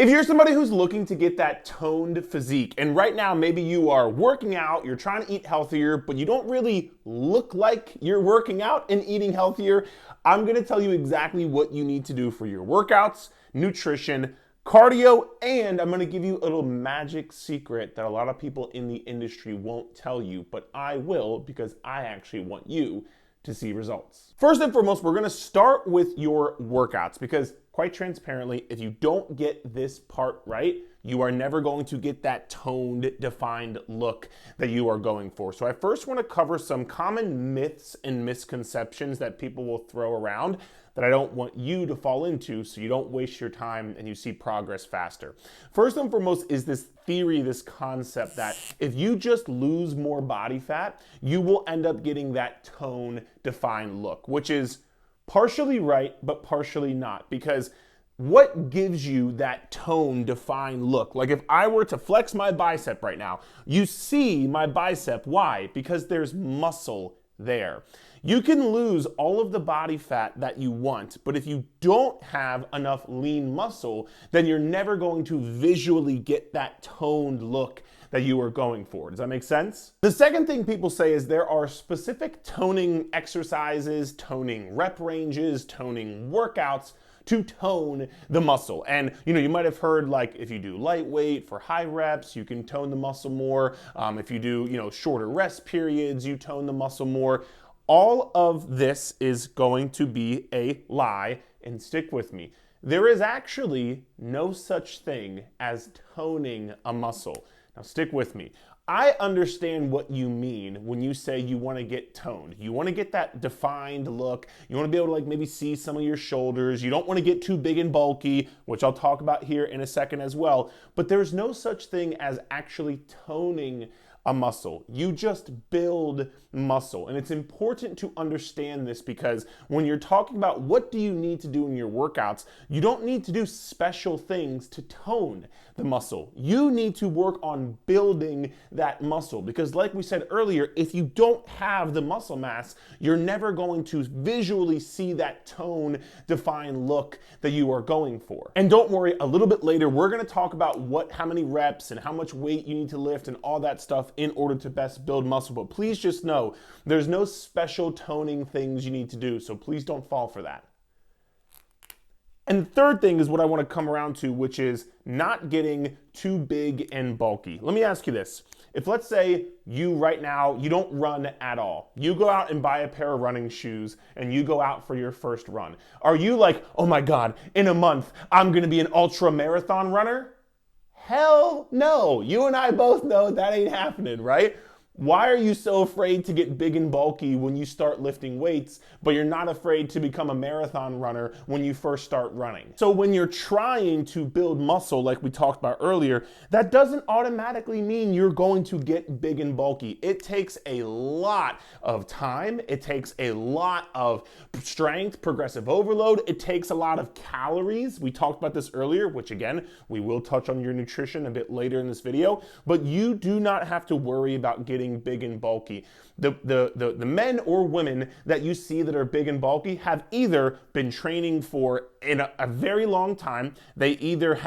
If you're somebody who's looking to get that toned physique, and right now maybe you are working out, you're trying to eat healthier, but you don't really look like you're working out and eating healthier, I'm gonna tell you exactly what you need to do for your workouts, nutrition, cardio, and I'm gonna give you a little magic secret that a lot of people in the industry won't tell you, but I will because I actually want you to see results. First and foremost, we're gonna start with your workouts because quite transparently, if you don't get this part right, you are never going to get that toned, defined look that you are going for. So I first want to cover some common myths and misconceptions that people will throw around that I don't want you to fall into so you don't waste your time and you see progress faster. First and foremost is this theory, this concept that if you just lose more body fat, you will end up getting that tone, defined look, which is partially right, but partially not, because what gives you that tone defined look? Like if I were to flex my bicep right now, you see my bicep. Why? Because there's muscle there. You can lose all of the body fat that you want, but if you don't have enough lean muscle, then you're never going to visually get that toned look that you are going for. Does that make sense? The second thing people say is there are specific toning exercises, toning rep ranges, toning workouts to tone the muscle. And you might have heard like if you do lightweight for high reps, you can tone the muscle more. If you do, shorter rest periods, you tone the muscle more. All of this is going to be a lie, and stick with me. There is actually no such thing as toning a muscle. Now stick with me. I understand what you mean when you say you want to get toned. You want to get that defined look. You want to be able to like maybe see some of your shoulders. You don't want to get too big and bulky, which I'll talk about here in a second as well. But there's no such thing as actually toning a muscle. You just build muscle. And it's important to understand this because when you're talking about what do you need to do in your workouts, you don't need to do special things to tone the muscle. You need to work on building that muscle because like we said earlier, if you don't have the muscle mass, you're never going to visually see that tone defined look that you are going for. And don't worry, a little bit later, we're gonna talk about how many reps and how much weight you need to lift and all that stuff in order to best build muscle. But please just know there's no special toning things you need to do. So please don't fall for that. And the third thing is what I want to come around to, which is not getting too big and bulky. Let me ask you this. If let's say you right now, you don't run at all. You go out and buy a pair of running shoes and you go out for your first run. Are you like, oh my God, in a month, I'm going to be an ultra marathon runner? Hell no. You and I both know that ain't happening, right? Why are you so afraid to get big and bulky when you start lifting weights, but you're not afraid to become a marathon runner when you first start running? So when you're trying to build muscle, like we talked about earlier, that doesn't automatically mean you're going to get big and bulky. It takes a lot of time. It takes a lot of strength, progressive overload. It takes a lot of calories. We talked about this earlier, which again, we will touch on your nutrition a bit later in this video, but you do not have to worry about getting big and bulky. The men or women that you see that are big and bulky have either been training for in a very long time, they either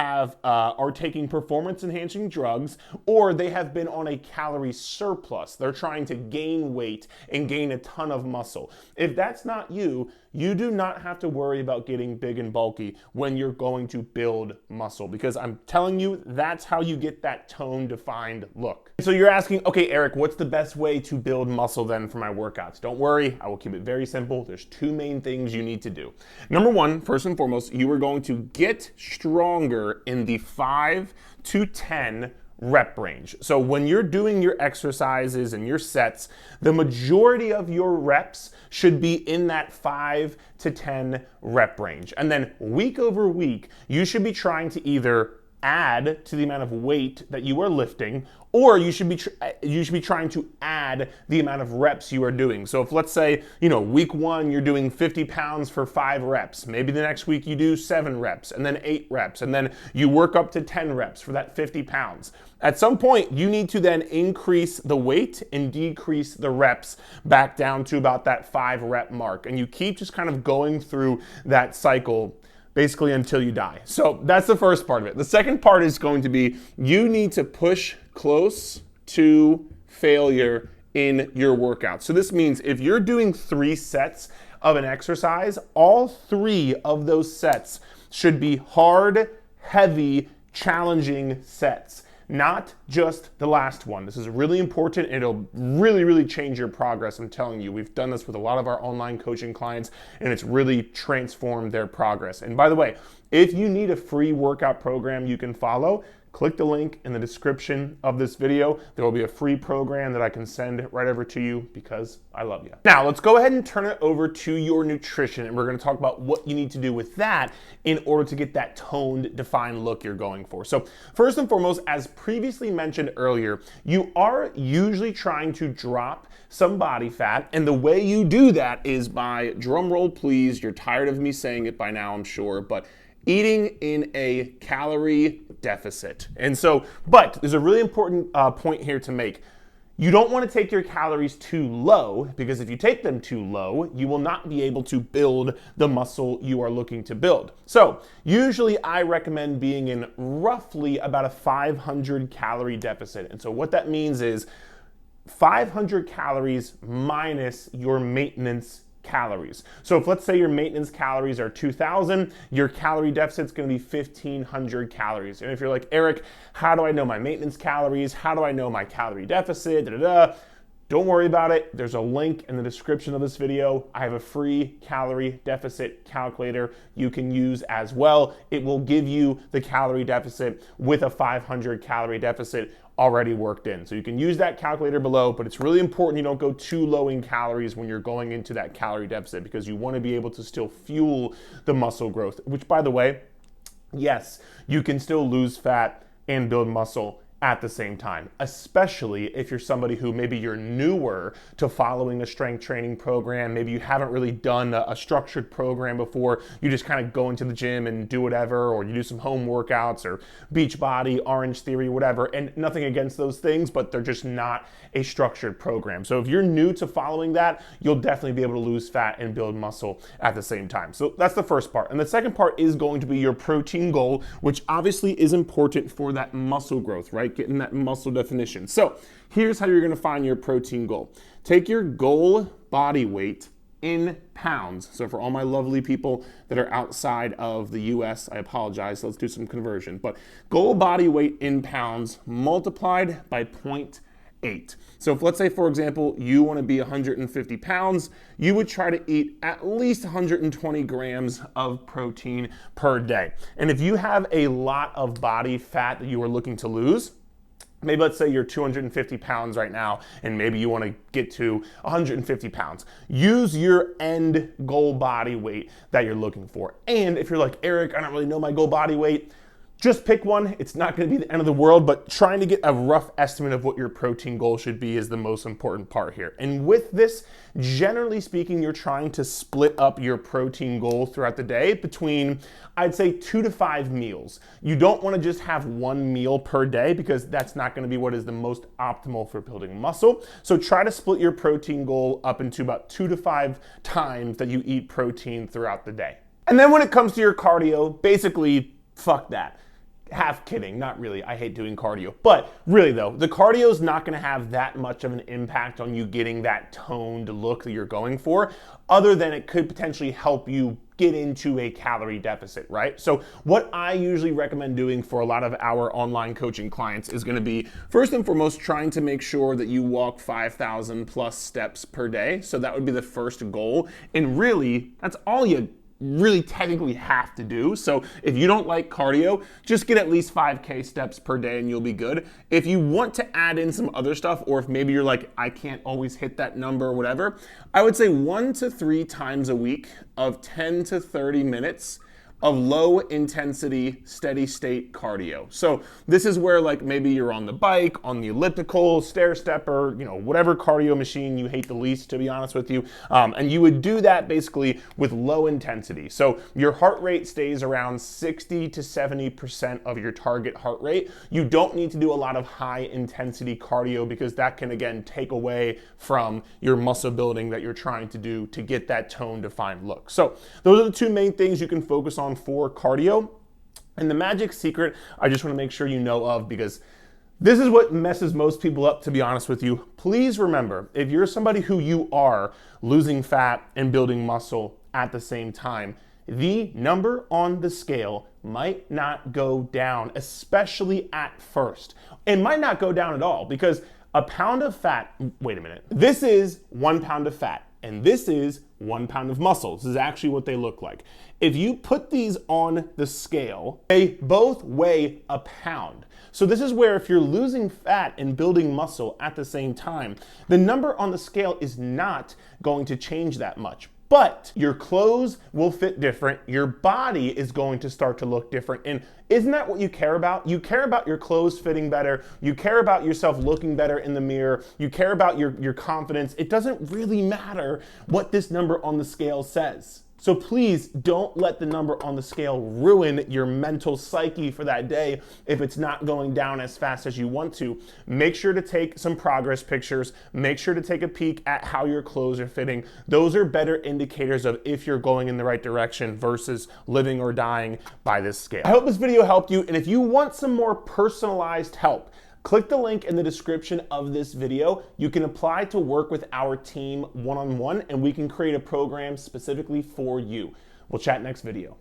are taking performance enhancing drugs, or they have been on a calorie surplus. They're trying to gain weight and gain a ton of muscle. If that's not you, you do not have to worry about getting big and bulky when you're going to build muscle, because I'm telling you, that's how you get that tone defined look. So you're asking, okay, Eric, what's the best way to build muscle then for my workouts? Don't worry, I will keep it very simple. There's two main things you need to do. Number one, first and foremost, you are going to get stronger in the 5 to 10 rep range. So when you're doing your exercises and your sets, the majority of your reps should be in that 5 to 10 rep range. And then week over week, you should be trying to either add to the amount of weight that you are lifting, or you should be trying to add the amount of reps you are doing. So if let's say, week 1 you're doing 50 pounds for 5 reps, maybe the next week you do 7 reps and then 8 reps, and then you work up to 10 reps for that 50 pounds. At some point, you need to then increase the weight and decrease the reps back down to about that 5 rep mark. And you keep just kind of going through that cycle basically until you die. So that's the first part of it. The second part is going to be you need to push close to failure in your workout. So this means if you're doing 3 sets of an exercise, all 3 of those sets should be hard, heavy, challenging sets, not just the last one. This is really important. It'll really, really change your progress. I'm telling you, we've done this with a lot of our online coaching clients, and it's really transformed their progress. And by the way, if you need a free workout program you can follow, click the link in the description of this video. There will be a free program that I can send right over to you because I love you. Now, let's go ahead and turn it over to your nutrition, and we're going to talk about what you need to do with that in order to get that toned, defined look you're going for. So first and foremost, as previously mentioned earlier, you are usually trying to drop some body fat, and the way you do that is by, drum roll please, you're tired of me saying it by now, I'm sure, but eating in a calorie deficit. And so, but there's a really important point here to make. You don't want to take your calories too low, because if you take them too low, you will not be able to build the muscle you are looking to build. So usually I recommend being in roughly about a 500 calorie deficit. And so what that means is 500 calories minus your maintenance calories. So if, let's say, your maintenance calories are 2,000, your calorie deficit is going to be 1,500 calories. And if you're like, Eric, how do I know my maintenance calories? How do I know my calorie deficit? Don't worry about it. There's a link in the description of this video. I have a free calorie deficit calculator you can use as well. It will give you the calorie deficit with a 500 calorie deficit already worked in. So you can use that calculator below, but it's really important you don't go too low in calories when you're going into that calorie deficit, because you want to be able to still fuel the muscle growth, which, by the way, yes, you can still lose fat and build muscle at the same time, especially if you're somebody who maybe you're newer to following a strength training program. Maybe you haven't really done a structured program before. You just kind of go into the gym and do whatever, or you do some home workouts or Beachbody, Orange Theory, whatever. And nothing against those things, but they're just not a structured program. So if you're new to following that, you'll definitely be able to lose fat and build muscle at the same time. So that's the first part. And the second part is going to be your protein goal, which obviously is important for that muscle growth, right? Getting that muscle definition. So here's how you're going to find your protein goal. Take your goal body weight in pounds. So for all my lovely people that are outside of the US, I apologize. Let's do some conversion. But goal body weight in pounds multiplied by 0.8. So if, let's say, for example, you want to be 150 pounds, you would try to eat at least 120 grams of protein per day. And if you have a lot of body fat that you are looking to lose, maybe let's say you're 250 pounds right now, and maybe you want to get to 150 pounds. Use your end goal body weight that you're looking for. And if you're like, Eric, I don't really know my goal body weight, just pick one. It's not going to be the end of the world, but trying to get a rough estimate of what your protein goal should be is the most important part here. And with this, generally speaking, you're trying to split up your protein goal throughout the day between, I'd say, 2 to 5 meals. You don't want to just have one meal per day, because that's not going to be what is the most optimal for building muscle. So try to split your protein goal up into about 2 to 5 times that you eat protein throughout the day. And then when it comes to your cardio, basically, fuck that. Half kidding, not really. I hate doing cardio. But really though, the cardio is not going to have that much of an impact on you getting that toned look that you're going for, other than it could potentially help you get into a calorie deficit, right? So what I usually recommend doing for a lot of our online coaching clients is going to be, first and foremost, trying to make sure that you walk 5,000 plus steps per day. So that would be the first goal. And really, that's all you really technically have to do. So if you don't like cardio, just get at least 5K steps per day and you'll be good. If you want to add in some other stuff, or if maybe you're like, I can't always hit that number or whatever, I would say 1 to 3 times a week of 10 to 30 minutes of low intensity, steady state cardio. So this is where, like, maybe you're on the bike, on the elliptical, stair stepper, whatever cardio machine you hate the least, to be honest with you. And you would do that basically with low intensity. So your heart rate stays around 60 to 70% of your target heart rate. You don't need to do a lot of high intensity cardio, because that can, again, take away from your muscle building that you're trying to do to get that tone defined look. So those are the 2 main things you can focus on on for cardio. And the magic secret, I just want to make sure you know of, because this is what messes most people up, to be honest with you. Please remember, if you're somebody who you are losing fat and building muscle at the same time, the number on the scale might not go down, especially at first. It might not go down at all, because a pound of fat, wait a minute, this is 1 pound of fat, and this is 1 pound of muscle. This is actually what they look like. If you put these on the scale, they both weigh a pound. So this is where if you're losing fat and building muscle at the same time, the number on the scale is not going to change that much. But your clothes will fit different. Your body is going to start to look different. And isn't that what you care about? You care about your clothes fitting better. You care about yourself looking better in the mirror. You care about your confidence. It doesn't really matter what this number on the scale says. So please don't let the number on the scale ruin your mental psyche for that day if it's not going down as fast as you want to. Make sure to take some progress pictures. Make sure to take a peek at how your clothes are fitting. Those are better indicators of if you're going in the right direction versus living or dying by this scale. I hope this video helped you, and if you want some more personalized help, click the link in the description of this video. You can apply to work with our team one-on-one, and we can create a program specifically for you. We'll chat next video.